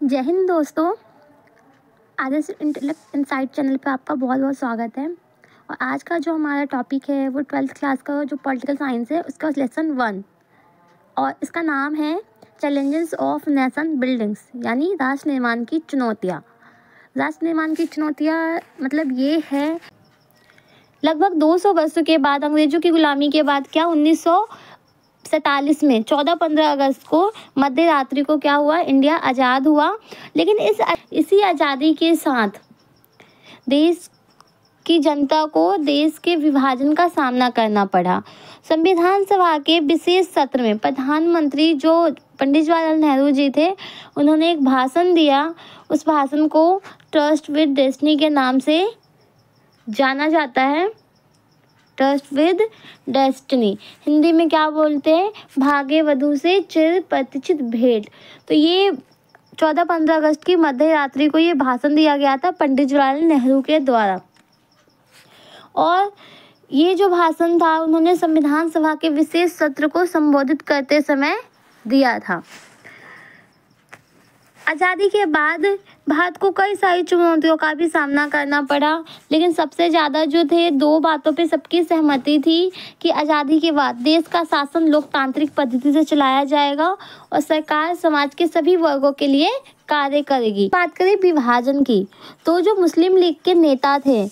जय हिंद दोस्तों। आदर्श intellect insight channel पे आपका बहुत बहुत स्वागत है। और आज का जो हमारा टॉपिक है वो 12th क्लास का जो पॉलिटिकल साइंस है उसका लेसन 1 और इसका नाम है चैलेंजेस ऑफ नेशन बिल्डिंग्स, यानी राष्ट्र निर्माण की चुनौतियाँ। राष्ट्र निर्माण की चुनौतियाँ मतलब ये है, लगभग 200 वर्षों के बाद, अंग्रेजों की गुलामी के बाद, क्या 1947 में 14-15 अगस्त को मध्य रात्रि को क्या हुआ, इंडिया आज़ाद हुआ। लेकिन इसी आज़ादी के साथ देश की जनता को देश के विभाजन का सामना करना पड़ा। संविधान सभा के विशेष सत्र में प्रधानमंत्री जो पंडित जवाहरलाल नेहरू जी थे, उन्होंने एक भाषण दिया। उस भाषण को ट्रस्ट विद डेस्टिनी के नाम से जाना जाता है। ट्रस्ट विद डेस्टिनी हिंदी में क्या बोलते हैं, भाग्य वधु से चिर प्रतीक्षित भेंट। तो ये 14-15 अगस्त की मध्य रात्रि को ये भाषण दिया गया था पंडित जवाहरलाल नेहरू के द्वारा। और ये जो भाषण था उन्होंने संविधान सभा के विशेष सत्र को संबोधित करते समय दिया था। आज़ादी के बाद भारत को कई सारी चुनौतियों का भी सामना करना पड़ा, लेकिन सबसे ज़्यादा जो थे, दो बातों पे सबकी सहमति थी कि आज़ादी के बाद देश का शासन लोकतांत्रिक पद्धति से चलाया जाएगा और सरकार समाज के सभी वर्गों के लिए कार्य करेगी। बात करें विभाजन की, तो जो मुस्लिम लीग के नेता थे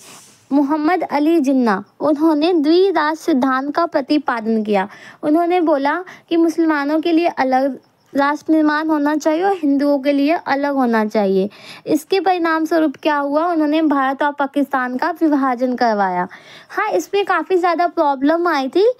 मोहम्मद अली जिन्ना, उन्होंने द्विराष्ट्र सिद्धांत का प्रतिपादन किया। उन्होंने बोला कि मुसलमानों के लिए अलग राष्ट्र निर्माण होना चाहिए और हिंदुओं के लिए अलग होना चाहिए। इसके परिणाम स्वरूप क्या हुआ, उन्होंने भारत और पाकिस्तान का विभाजन करवाया। हाँ, इसमें काफ़ी ज़्यादा प्रॉब्लम आई थी,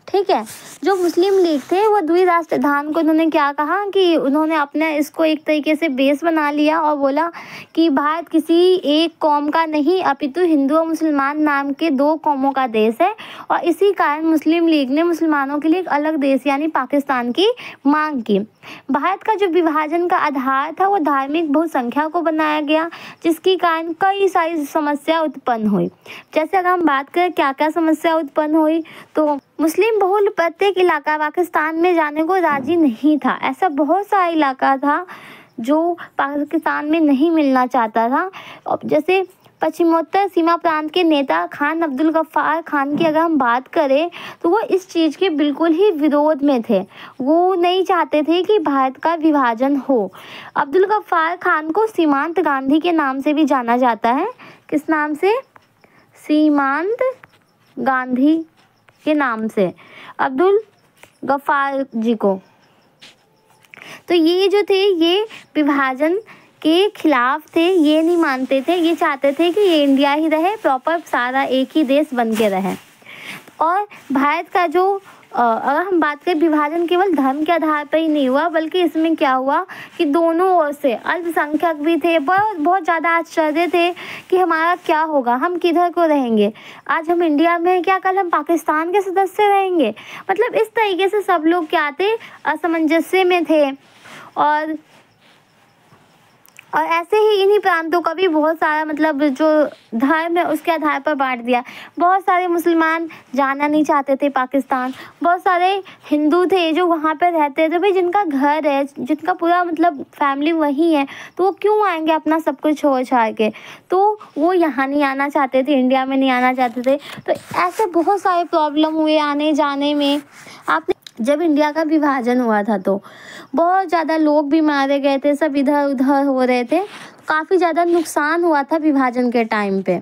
ठीक है। जो मुस्लिम लीग थे वो द्विराष्ट्र सिद्धांत को उन्होंने क्या कहा कि उन्होंने अपने इसको एक तरीके से बेस बना लिया और बोला कि भारत किसी एक कौम का नहीं अपितु हिंदू और मुसलमान नाम के दो कौमों का देश है। और इसी कारण मुस्लिम लीग ने मुसलमानों के लिए एक अलग देश यानी पाकिस्तान की मांग की। भारत का जो विभाजन का आधार था वो धार्मिक बहुसंख्या को बनाया गया, जिसके कारण कई सारी समस्या उत्पन्न हुई। जैसे अगर हम बात करें क्या क्या समस्या उत्पन्न हुई, तो मुस्लिम बहुल प्रत्येक इलाका पाकिस्तान में जाने को राजी नहीं था। ऐसा बहुत सारा इलाका था जो पाकिस्तान में नहीं मिलना चाहता था। जैसे पश्चिमोत्तर सीमा प्रांत के नेता खान अब्दुल गफ्फार खान की अगर हम बात करें तो वो इस चीज़ के बिल्कुल ही विरोध में थे। वो नहीं चाहते थे कि भारत का विभाजन हो। अब्दुल गफ्फार खान को सीमांत गांधी के नाम से भी जाना जाता है। किस नाम से? सीमांत गांधी के नाम से अब्दुल गफ्फार जी को। तो ये जो थे ये विभाजन के खिलाफ थे, ये नहीं मानते थे, ये चाहते थे कि ये इंडिया ही रहे, प्रॉपर सारा एक ही देश बन के रहे। और भारत का जो अगर हम बात करें, विभाजन केवल धर्म के आधार पर ही नहीं हुआ, बल्कि इसमें क्या हुआ कि दोनों ओर से अल्पसंख्यक भी थे। बहुत ज़्यादा आश्चर्य थे कि हमारा क्या होगा, हम किधर को रहेंगे। आज हम इंडिया में हैं, क्या कल हम पाकिस्तान के सदस्य रहेंगे। मतलब इस तरीके से सब लोग क्या थे, असमंजस्य में थे। और ऐसे ही इन्हीं प्रांतों का भी बहुत सारा मतलब जो धर्म है उसके आधार पर बांट दिया। बहुत सारे मुसलमान जाना नहीं चाहते थे पाकिस्तान, बहुत सारे हिंदू थे जो वहाँ पे रहते थे। भाई जिनका घर है, जिनका पूरा मतलब फैमिली वहीं है, तो वो क्यों आएंगे अपना सब कुछ छोड़ छाड़ के। तो वो यहाँ नहीं आना चाहते थे, इंडिया में नहीं आना चाहते थे। तो ऐसे बहुत सारे प्रॉब्लम हुए आने जाने में। आपने जब इंडिया का विभाजन हुआ था तो बहुत ज़्यादा लोग भी मारे गए थे, सब इधर उधर हो रहे थे, काफ़ी ज़्यादा नुकसान हुआ था विभाजन के टाइम पे।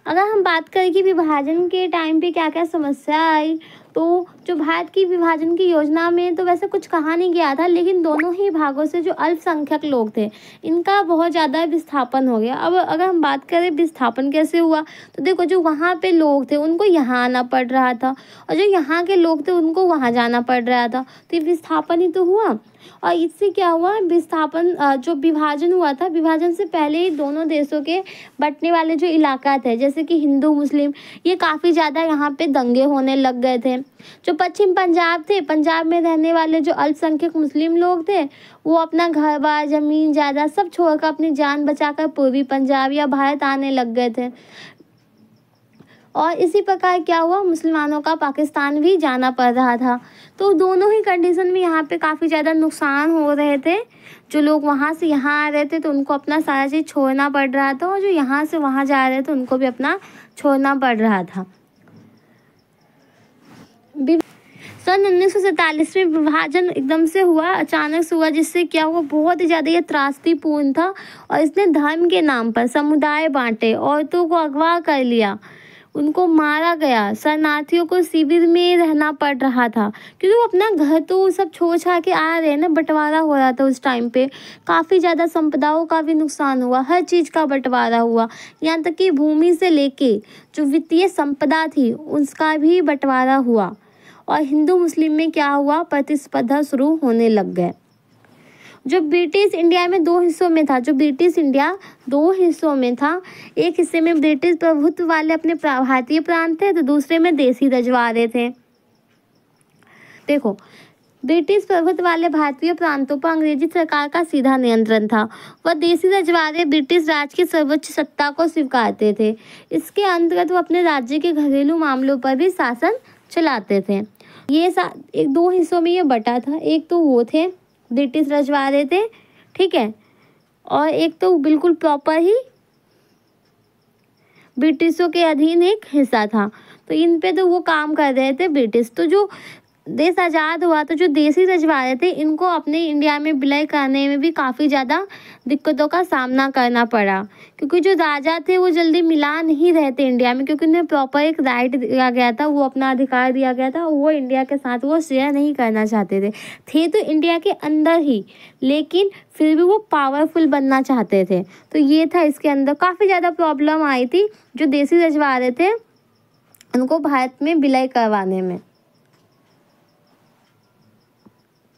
अगर हम बात करें कि विभाजन के टाइम पे क्या क्या समस्या आई, तो जो भारत की विभाजन की योजना में तो वैसे कुछ कहा नहीं गया था, लेकिन दोनों ही भागों से जो अल्पसंख्यक लोग थे इनका बहुत ज़्यादा विस्थापन हो गया। अब अगर हम बात करें विस्थापन कैसे हुआ, तो देखो जो वहाँ पे लोग थे उनको यहाँ आना पड़ रहा था और जो यहाँ के लोग थे उनको वहाँ जाना पड़ रहा था, तो ये विस्थापन ही तो हुआ। और इससे क्या हुआ, विस्थापन जो विभाजन हुआ था, विभाजन से पहले ही दोनों देशों के बंटने वाले जो इलाका थे जैसे कि हिंदू मुस्लिम, ये काफ़ी ज़्यादा यहाँ पे दंगे होने लग गए थे। जो पश्चिम पंजाब थे, पंजाब में रहने वाले जो अल्पसंख्यक मुस्लिम लोग थे, वो अपना घर बार ज़मीन जायदाद सब छोड़कर अपनी जान बचाकर पूर्वी पंजाब या भारत आने लग गए थे। और इसी प्रकार क्या हुआ, मुसलमानों का पाकिस्तान भी जाना पड़ रहा था। तो दोनों ही कंडीशन में यहाँ पे काफ़ी ज़्यादा नुकसान हो रहे थे। जो लोग वहाँ से यहाँ आ रहे थे तो उनको अपना सारा चीज़ छोड़ना पड़ रहा था, और जो यहाँ से वहाँ जा रहे थे उनको भी अपना छोड़ना पड़ रहा था। सन 1947 में विभाजन एकदम से हुआ, अचानक से हुआ, जिससे क्या हुआ, बहुत ही ज़्यादा ये त्रासदीपूर्ण था। और इसने धर्म के नाम पर समुदाय बांटे, औरतों को अगवा कर लिया, उनको मारा गया, शरणार्थियों को शिविर में रहना पड़ रहा था, क्योंकि वो अपना घर तो सब छोड़ छाड़ के आ रहे हैं ना। बंटवारा हो रहा था उस टाइम पे, काफ़ी ज़्यादा संपदाओं का भी नुकसान हुआ, हर चीज़ का बंटवारा हुआ, यहाँ तक कि भूमि से लेके जो वित्तीय संपदा थी उसका भी बंटवारा हुआ। और हिंदू मुस्लिम में क्या हुआ, प्रतिस्पर्धा शुरू होने लग गए। जो ब्रिटिश इंडिया में दो हिस्सों में था, जो ब्रिटिश इंडिया दो हिस्सों में था, एक हिस्से में ब्रिटिश प्रभुत्व वाले अपने भारतीय प्रांत थे, तो दूसरे में देसी रजवाड़े थे। देखो, ब्रिटिश प्रभुत्व वाले भारतीय प्रांतों पर अंग्रेजी सरकार का सीधा नियंत्रण था। वह देसी रजवाड़े ब्रिटिश राज की सर्वोच्च सत्ता को स्वीकारते थे। इसके अंतर्गत वो अपने राज्य के घरेलू मामलों पर भी शासन चलाते थे। ये एक दो हिस्सों में ये बटा था, एक तो वो थे ब्रिटिश रजवाड़े थे, ठीक है, और एक तो बिल्कुल प्रॉपर ही ब्रिटिशों के अधीन एक हिस्सा था। तो इन पे तो वो काम कर रहे थे ब्रिटिश। तो जो देश आज़ाद हुआ तो जो देसी रजवाड़े थे इनको अपने इंडिया में विलय करने में भी काफ़ी ज़्यादा दिक्कतों का सामना करना पड़ा, क्योंकि जो राजा थे वो जल्दी मिला नहीं रहे थे इंडिया में, क्योंकि उन्हें प्रॉपर एक राइट दिया गया था, वो अपना अधिकार दिया गया था, वो इंडिया के साथ वो शेयर नहीं करना चाहते थे तो इंडिया के अंदर ही, लेकिन फिर भी वो पावरफुल बनना चाहते थे। तो ये था इसके अंदर, काफ़ी ज़्यादा प्रॉब्लम आई थी जो देसी रजवाड़े थे उनको भारत में विलय करवाने में।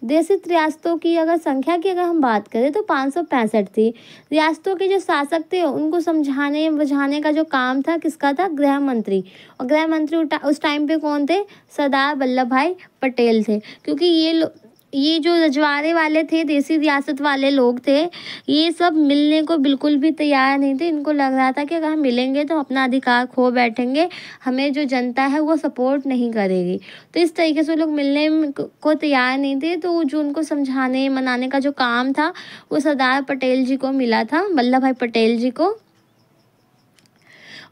देशी रियासतों की अगर संख्या की अगर हम बात करें तो 565 थी। रियासतों के जो शासक थे उनको समझाने बुझाने का जो काम था किसका था, गृह मंत्री। और गृह मंत्री उस टाइम पे कौन थे, सरदार वल्लभ भाई पटेल थे। क्योंकि ये जो रजवाड़े वाले थे, देसी रियासत वाले लोग थे, ये सब मिलने को बिल्कुल भी तैयार नहीं थे। इनको लग रहा था कि अगर हम मिलेंगे तो अपना अधिकार खो बैठेंगे, हमें जो जनता है वो सपोर्ट नहीं करेगी। तो इस तरीके से लोग मिलने को तैयार नहीं थे। तो जो उनको समझाने मनाने का जो काम था वो सरदार पटेल जी को मिला था, वल्लभ भाई पटेल जी को।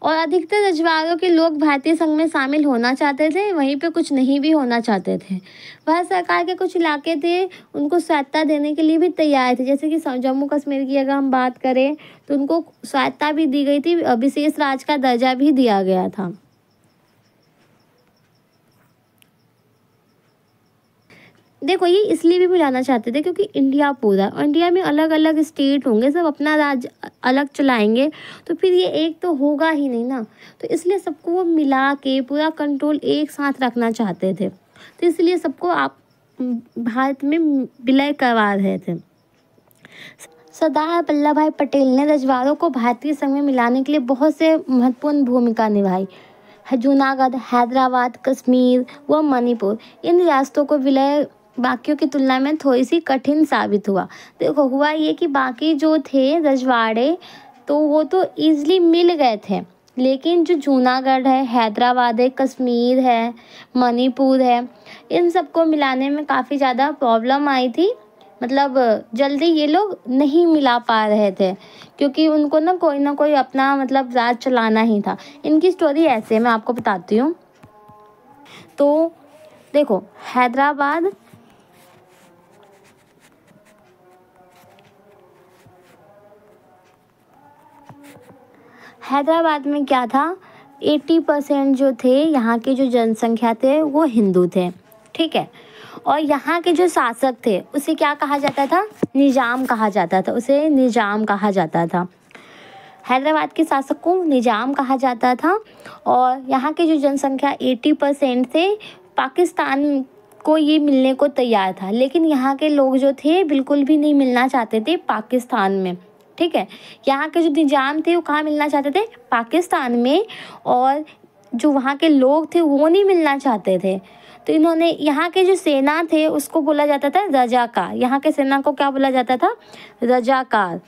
और अधिकतर रजवाड़ों के लोग भारतीय संघ में शामिल होना चाहते थे, वहीं पे कुछ नहीं भी होना चाहते थे। भारत सरकार के कुछ इलाके थे उनको स्वायत्तता देने के लिए भी तैयार थे, जैसे कि जम्मू कश्मीर की अगर हम बात करें तो उनको स्वायत्तता भी दी गई थी, विशेष राज्य का दर्जा भी दिया गया था। देखो, ये इसलिए भी बुलाना चाहते थे क्योंकि इंडिया पूरा, इंडिया में अलग अलग स्टेट होंगे, सब अपना राज्य अलग चलाएंगे, तो फिर ये एक तो होगा ही नहीं ना। तो इसलिए सबको वो मिला के पूरा कंट्रोल एक साथ रखना चाहते थे। तो इसलिए सबको आप भारत में विलय करवा रहे थे। सरदार वल्लभ भाई पटेल ने रजवाड़ों को भारतीय संघ में मिलाने के लिए बहुत से महत्वपूर्ण भूमिका निभाई। जूनागढ़, हैदराबाद, कश्मीर व मणिपुर, इन रियासतों को विलय बाकियों की तुलना में थोड़ी सी कठिन साबित हुआ। देखो, हुआ ये कि बाकी जो थे रजवाड़े तो वो तो ईजिली मिल गए थे, लेकिन जो जूनागढ़ है, हैदराबाद है, कश्मीर है, मणिपुर है, इन सबको मिलाने में काफ़ी ज़्यादा प्रॉब्लम आई थी। मतलब जल्दी ये लोग नहीं मिला पा रहे थे, क्योंकि उनको ना कोई अपना मतलब राज चलाना ही था। इनकी स्टोरी ऐसे मैं आपको बताती हूँ। तो देखो, हैदराबाद में क्या था, 80% जो थे यहाँ के जो जनसंख्या थे वो हिंदू थे, ठीक है। और यहाँ के जो शासक थे उसे क्या कहा जाता था, निजाम कहा जाता था, उसे निजाम कहा जाता था। हैदराबाद के शासक को निजाम कहा जाता था। और यहाँ के जो जनसंख्या 80% थे, पाकिस्तान को ये मिलने को तैयार था, लेकिन यहाँ के लोग जो थे बिल्कुल भी नहीं मिलना चाहते थे पाकिस्तान में, ठीक है। यहाँ के जो निजाम थे वो कहाँ मिलना चाहते थे, पाकिस्तान में, और जो वहाँ के लोग थे वो नहीं मिलना चाहते थे। तो इन्होंने यहाँ के जो सेना थे उसको बोला जाता था रजाकार। यहाँ के सेना को क्या बोला जाता था, रजाकार।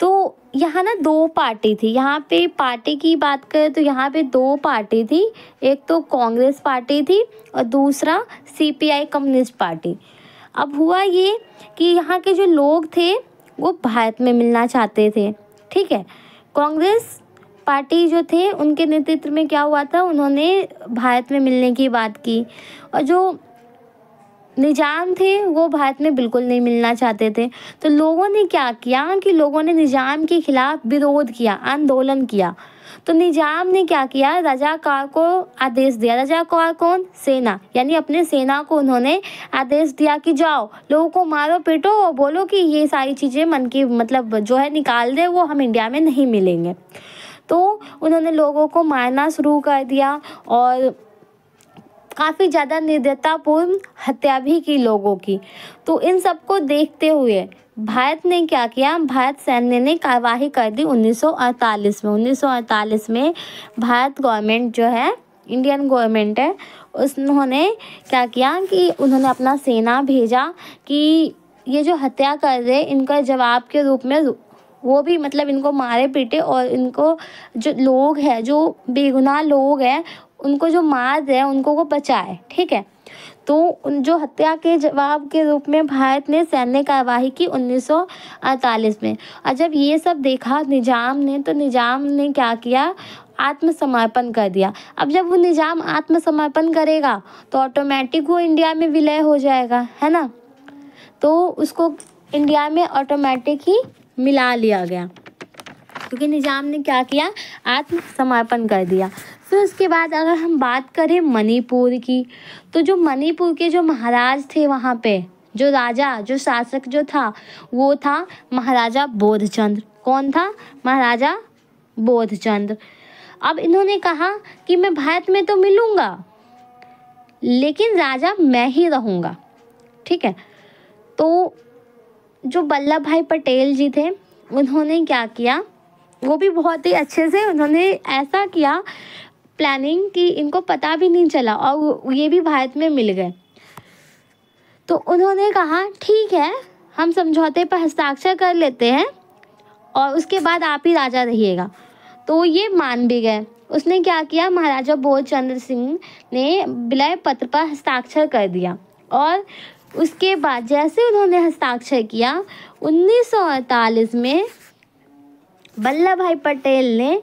तो यहाँ ना दो पार्टी थी, यहाँ पे पार्टी की बात करें तो यहाँ पे दो पार्टी थी, एक तो कांग्रेस पार्टी थी और दूसरा सीपीआई कम्युनिस्ट पार्टी। अब हुआ ये कि यहाँ के जो लोग थे वो भारत में मिलना चाहते थे, ठीक है। कांग्रेस पार्टी जो थे उनके नेतृत्व में क्या हुआ था, उन्होंने भारत में मिलने की बात की, और जो निजाम थे वो भारत में बिल्कुल नहीं मिलना चाहते थे। तो लोगों ने क्या किया कि लोगों ने निजाम के खिलाफ विरोध किया, आंदोलन किया। तो निजाम ने क्या किया, रजाकार को आदेश दिया। रजाकार कौन? सेना, यानी अपने सेना को उन्होंने आदेश दिया कि जाओ लोगों को मारो पीटो और बोलो कि ये सारी चीज़ें मन की मतलब जो है निकाल दे, वो हम इंडिया में नहीं मिलेंगे। तो उन्होंने लोगों को मारना शुरू कर दिया और काफ़ी ज़्यादा निर्दयतापूर्ण हत्या भी की लोगों की। तो इन सब को देखते हुए भारत ने क्या किया, भारत सैन्य ने कार्रवाई कर दी 1948 में। 1948 में भारत गवर्नमेंट जो है, इंडियन गवर्नमेंट है, उन्होंने क्या किया कि उन्होंने अपना सेना भेजा कि ये जो हत्या कर रहे इनका जवाब के रूप में वो भी मतलब इनको मारे पीटे, और इनको जो लोग हैं, जो बेगुनाह लोग हैं, उनको जो मार रहे उनको वो बचाए, ठीक है। तो उन जो हत्या के जवाब के रूप में भारत ने सैन्य कार्यवाही की 1948 में। और जब ये सब देखा निजाम ने, तो निजाम ने क्या किया, आत्मसमर्पण कर दिया। अब जब वो निजाम आत्मसमर्पण करेगा तो ऑटोमेटिक वो इंडिया में विलय हो जाएगा, है ना। तो उसको इंडिया में ऑटोमेटिक ही मिला लिया गया, क्योंकि निजाम ने क्या किया, आत्मसमर्पण कर दिया। फिर उसके बाद अगर हम बात करें मणिपुर की, तो जो मणिपुर के जो महाराज थे वहाँ पे, जो राजा, जो शासक जो था, वो था महाराजा बोधचंद्र। कौन था? महाराजा बोधचंद्र। अब इन्होंने कहा कि मैं भारत में तो मिलूँगा लेकिन राजा मैं ही रहूँगा, ठीक है। तो जो वल्लभ भाई पटेल जी थे उन्होंने क्या किया, वो भी बहुत ही अच्छे से उन्होंने ऐसा किया प्लानिंग कि इनको पता भी नहीं चला और ये भी भारत में मिल गए। तो उन्होंने कहा ठीक है, हम समझौते पर हस्ताक्षर कर लेते हैं और उसके बाद आप ही राजा रहिएगा। तो ये मान भी गए। उसने क्या किया, महाराजा बोधचंद्र सिंह ने विलय पत्र पर हस्ताक्षर कर दिया, और उसके बाद जैसे उन्होंने हस्ताक्षर किया 1948 में वल्लभ भाई पटेल ने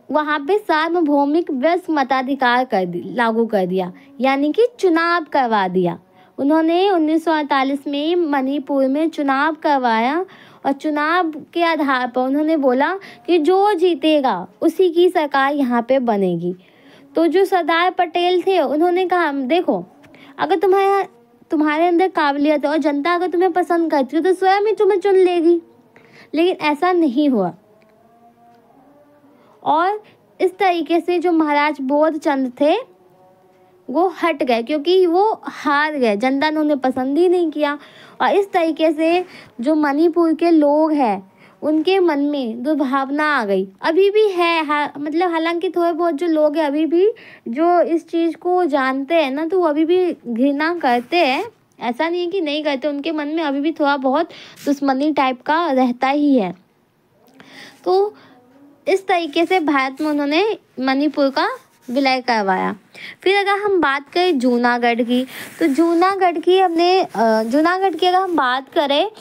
वहाँ पे सार्वभौमिक वयस्क मताधिकार लागू कर दिया, यानी कि चुनाव करवा दिया। उन्होंने 1948 में मणिपुर में चुनाव करवाया और चुनाव के आधार पर उन्होंने बोला कि जो जीतेगा उसी की सरकार यहाँ पे बनेगी। तो जो सरदार पटेल थे उन्होंने कहा देखो, अगर तुम्हारे अंदर काबिलियत है और जनता अगर तुम्हें पसंद करती हो तो स्वयं ही तुम्हें चुन लेगी। लेकिन ऐसा नहीं हुआ, और इस तरीके से जो महाराज बोधचंद्र थे वो हट गए, क्योंकि वो हार गए, जनता ने उन्हें पसंद ही नहीं किया। और इस तरीके से जो मणिपुर के लोग हैं उनके मन में दुर्भावना आ गई, अभी भी है, मतलब हालांकि थोड़े बहुत जो लोग हैं अभी भी जो इस चीज़ को जानते हैं ना, तो वो अभी भी घृणा करते हैं। ऐसा नहीं है कि नहीं करते, उनके मन में अभी भी थोड़ा बहुत दुश्मनी टाइप का रहता ही है। तो इस तरीके से भारत में उन्होंने मणिपुर का विलय करवाया। फिर अगर हम बात करें जूनागढ़ की, तो जूनागढ़ की अगर हम बात करें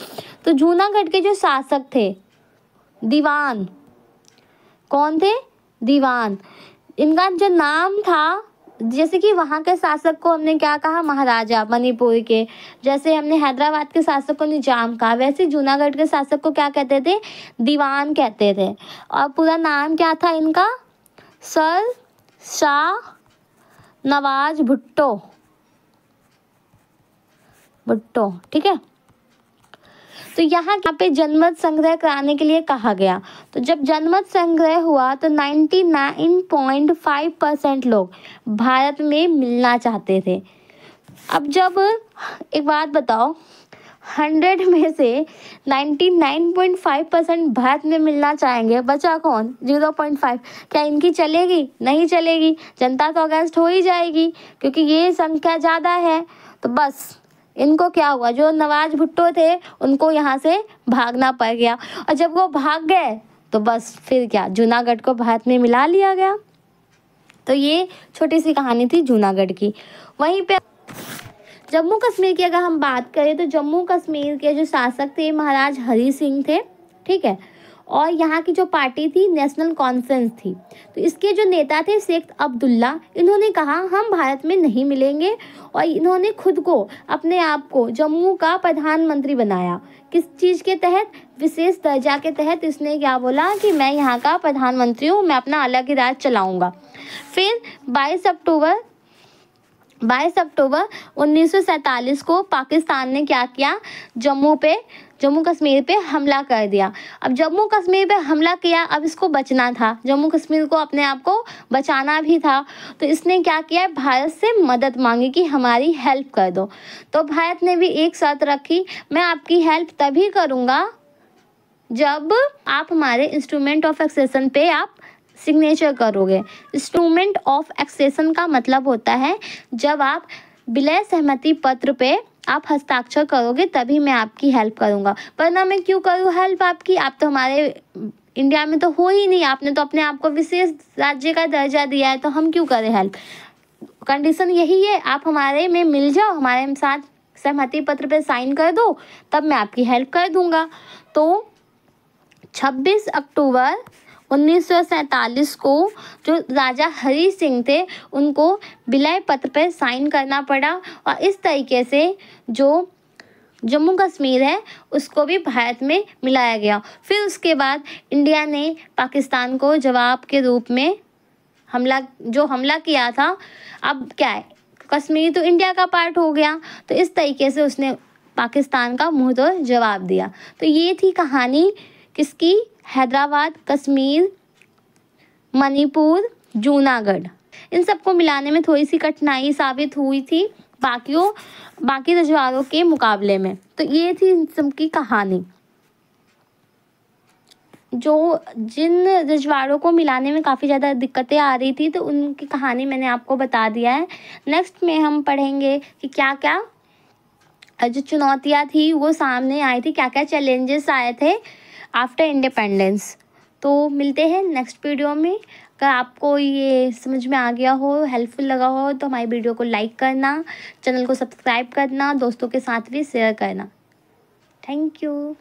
तो जूनागढ़ के जो शासक थे दीवान, कौन थे? दीवान। इनका जो नाम था, जैसे कि वहाँ के शासक को हमने क्या कहा, महाराजा मणिपुर के, जैसे हमने हैदराबाद के शासक को निजाम कहा, वैसे जूनागढ़ के शासक को क्या कहते थे? दीवान कहते थे। और पूरा नाम क्या था इनका? सर शाह नवाज भुट्टो, ठीक है। तो यहाँ पे जनमत संग्रह कराने के लिए कहा गया। तो जब जनमत संग्रह हुआ तो 99.5% लोग भारत में मिलना चाहते थे। अब जब एक बात बताओ, 100 में से 99.5% भारत में मिलना चाहेंगे, बचा कौन? 0.5। क्या इनकी चलेगी? नहीं चलेगी, जनता तो अगेंस्ट हो ही जाएगी, क्योंकि ये संख्या ज़्यादा है। तो बस इनको क्या हुआ, जो नवाज भुट्टो थे उनको यहाँ से भागना पड़ गया, और जब वो भाग गए तो बस फिर क्या, जूनागढ़ को भारत में मिला लिया गया। तो ये छोटी सी कहानी थी जूनागढ़ की। वहीं पे जम्मू कश्मीर की अगर हम बात करें तो जम्मू कश्मीर के जो शासक थे महाराज हरी सिंह थे, ठीक है। और यहाँ की जो पार्टी थी नेशनल कॉन्फ्रेंस थी, तो इसके जो नेता थे शेख अब्दुल्ला, इन्होंने कहा हम भारत में नहीं मिलेंगे, और इन्होंने खुद को अपने आप को जम्मू का प्रधानमंत्री बनाया। किस चीज़ के तहत, विशेष दर्जा के तहत इसने क्या बोला कि मैं यहाँ का प्रधानमंत्री हूँ, मैं अपना अलग ही राज चलाऊँगा। फिर 22 अक्टूबर 1947 को पाकिस्तान ने क्या किया, जम्मू कश्मीर पे हमला कर दिया। अब जम्मू कश्मीर पे हमला किया, अब इसको बचना था, जम्मू कश्मीर को अपने आप को बचाना भी था, तो इसने क्या किया, भारत से मदद मांगी कि हमारी हेल्प कर दो। तो भारत ने भी एक शर्त रखी, मैं आपकी हेल्प तभी करूँगा जब आप हमारे इंस्ट्रूमेंट ऑफ एक्सेशन पे आप सिग्नेचर करोगे। इंस्ट्रूमेंट ऑफ एक्सेशन का मतलब होता है जब आप विलय सहमति पत्र पे आप हस्ताक्षर करोगे तभी मैं आपकी हेल्प करूँगा, वरना मैं क्यों करूँ हेल्प आपकी, आप तो हमारे इंडिया में तो हो ही नहीं, आपने तो अपने आप को विशेष राज्य का दर्जा दिया है, तो हम क्यों करें हेल्प। कंडीशन यही है, आप हमारे में मिल जाओ, हमारे साथ सहमति पत्र पे साइन कर दो, तब मैं आपकी हेल्प कर दूँगा। तो 26 अक्टूबर 1947 को जो राजा हरी सिंह थे उनको विलय पत्र पर साइन करना पड़ा, और इस तरीके से जो जम्मू कश्मीर है उसको भी भारत में मिलाया गया। फिर उसके बाद इंडिया ने पाकिस्तान को जवाब के रूप में हमला किया था, अब क्या है, कश्मीर तो इंडिया का पार्ट हो गया, तो इस तरीके से उसने पाकिस्तान का मुंह तोड़ जवाब दिया। तो ये थी कहानी किसकी, हैदराबाद, कश्मीर, मणिपुर, जूनागढ़। इन सबको मिलाने में थोड़ी सी कठिनाई साबित हुई थी बाकी रजवाड़ों के मुकाबले में। तो ये थी इन सबकी कहानी। जिन रजवाड़ों को मिलाने में काफ़ी ज़्यादा दिक्कतें आ रही थी, तो उनकी कहानी मैंने आपको बता दिया है। नेक्स्ट में हम पढ़ेंगे कि क्या क्या जो चुनौतियाँ थी वो सामने आई थी, क्या क्या चैलेंजेस आए थे आफ्टर इंडिपेंडेंस। तो मिलते हैं नेक्स्ट वीडियो में। अगर आपको ये समझ में आ गया हो, हेल्पफुल लगा हो, तो हमारी वीडियो को लाइक करना, चैनल को सब्सक्राइब करना, दोस्तों के साथ भी शेयर करना। Thank you.